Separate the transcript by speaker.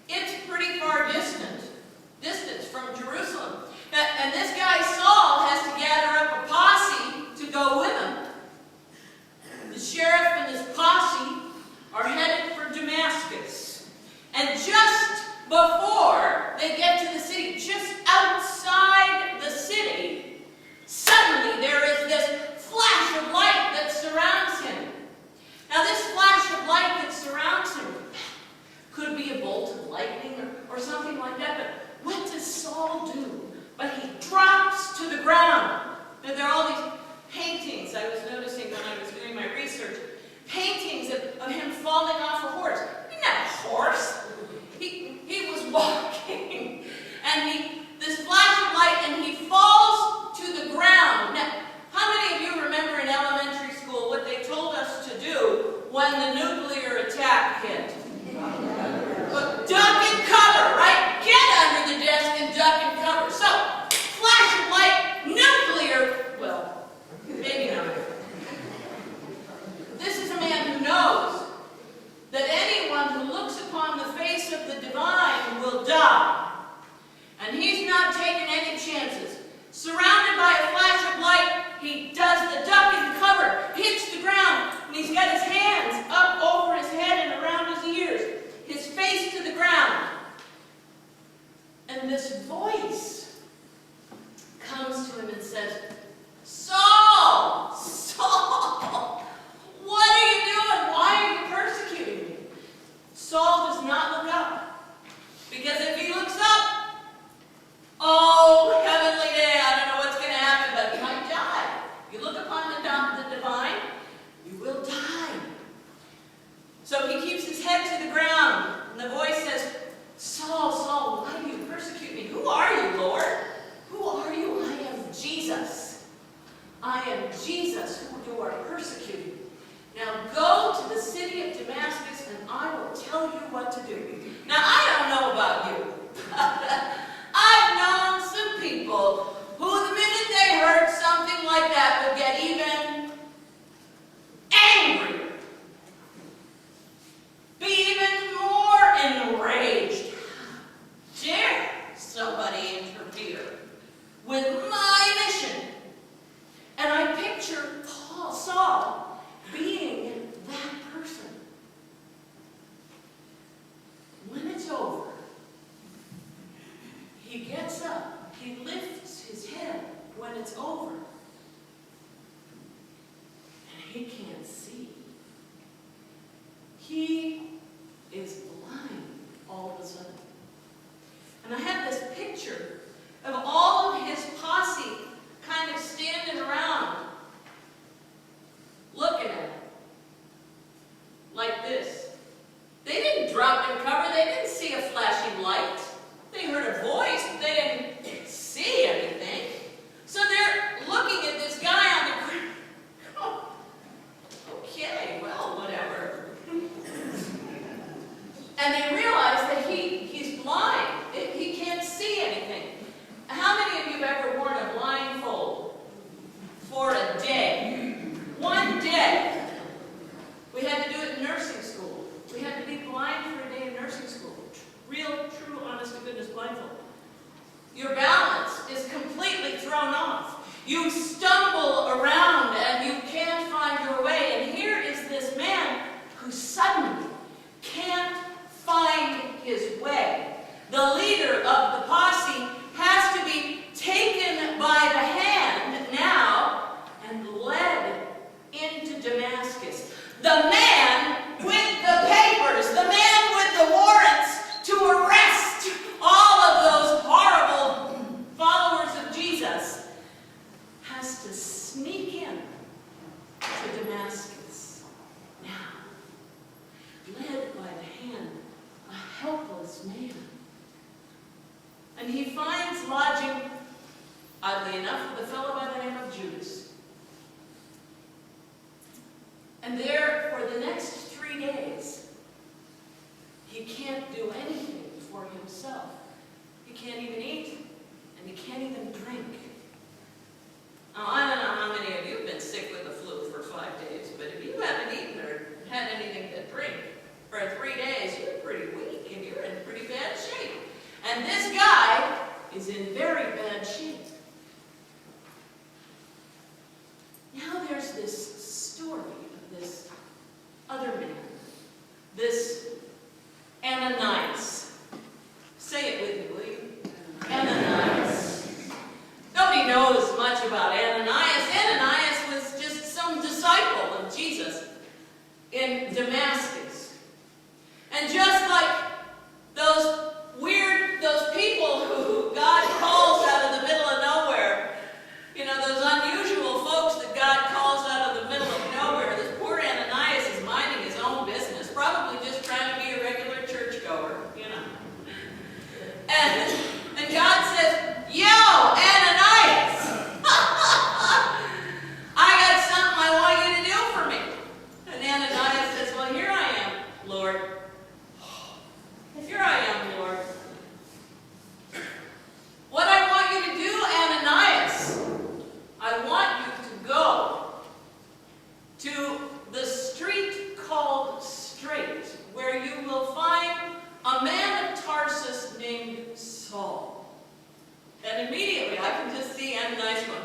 Speaker 1: It's pretty far distance from Jerusalem. And this guy Saul has to gather up a posse to go with him. The sheriff and his posse are headed for Damascus. And just before they get to the city, just outside the city, suddenly there is this flash of light that surrounds him. Now this flash of light that surrounds him could be a bolt of lightning or something like that, but what does Saul do? But he drops to the ground. Now, there are all these paintings I was noticing when I was doing my research. Paintings of him falling off a horse. He didn't have a horse. He was walking. And this flash of light, and he falls to the ground. Now, how many of you remember in elementary school what they told us to do when the nuclear attack hit? Duck and cover, right? Get under the desk and duck and cover. So, flash of light, nuclear, well, maybe not. This is a man who knows that anyone who looks upon the face of the divine will die. And he's not taking any chances. Surrounded by a flash of light, he does the duck and cover, hits the ground, and he's got his hands up over his head and around his ears, his face to the ground. And this voice comes to him and says, Saul, Saul, what are you doing? Why are you persecuting me? Saul does not look up. Because if he looks up, oh, heavenly day, I don't know what's going to happen, but he might die. You look upon the divine, you will die. So he keeps his head to the ground, and the voice says, Saul, Saul, why do you persecute me? Who are you, Lord? Who are you? I am Jesus. I am Jesus who you are persecuting. Now go to the city of Damascus, and I will tell you what to do. Now, I don't know about you. I've known some people who, the minute they heard something like that, would get even angrier. Be even more enraged. Dare somebody interfere with my mission? And I picture Saul being that person. When it's over, he gets up, he lifts his head when it's over, and he can't see. He is blind all of a sudden. And I have this picture of all of his posse kind of standing around, looking at him, like this. They didn't drop and cover, they didn't see a flashing light. They heard a voice, but they didn't see anything. So they're looking at this guy on the ground. Oh, okay, well, whatever. And they realize that he's blind. He can't see anything. How many of you have ever worn a blindfold for a day? One day. We had to do it in nursing school. We had to be blind for a day in nursing school. Real, true, honest to goodness blindfold. Your balance is completely thrown off. You stumble around and you can't find your way. And here is this man who suddenly can't find his way. The leader of the posse has to be taken by the hand now and led into Damascus. The man with the papers, the man with the warrants to arrest all of those horrible followers of Jesus, has to sneak in to Damascus. Now, led by the hand, a helpless man. And he finds lodging, oddly enough, with a fellow by the name of Judas. And there, for the next 3 days, he can't do anything for himself. He can't even eat, and he can't even drink. Now, I don't know how many of you have been sick with the flu for 5 days, but if you haven't eaten or had anything to drink for 3 days, you're pretty weak, and you're in pretty bad And this guy is in very bad shape. Now there's this story of this other man, this Ananias. Say it with me, will you? Ananias. Nobody knows much about Ananias. Ananias was just some disciple of Jesus in Damascus. And just like those people who God calls out of the middle of nowhere, you know, those unusual folks that God calls out of the middle of nowhere, this poor Ananias is minding his own business, probably just trying to be a regular churchgoer, you know. And God says, "Yo, Ananias, I got something I want you to do for me." And Ananias says, "Well, here I am, Lord. Here I am, Lord. What I want you to do, Ananias, I want you to go to the street called Straight, where you will find a man of Tarsus named Saul." And immediately I can just see Ananias going,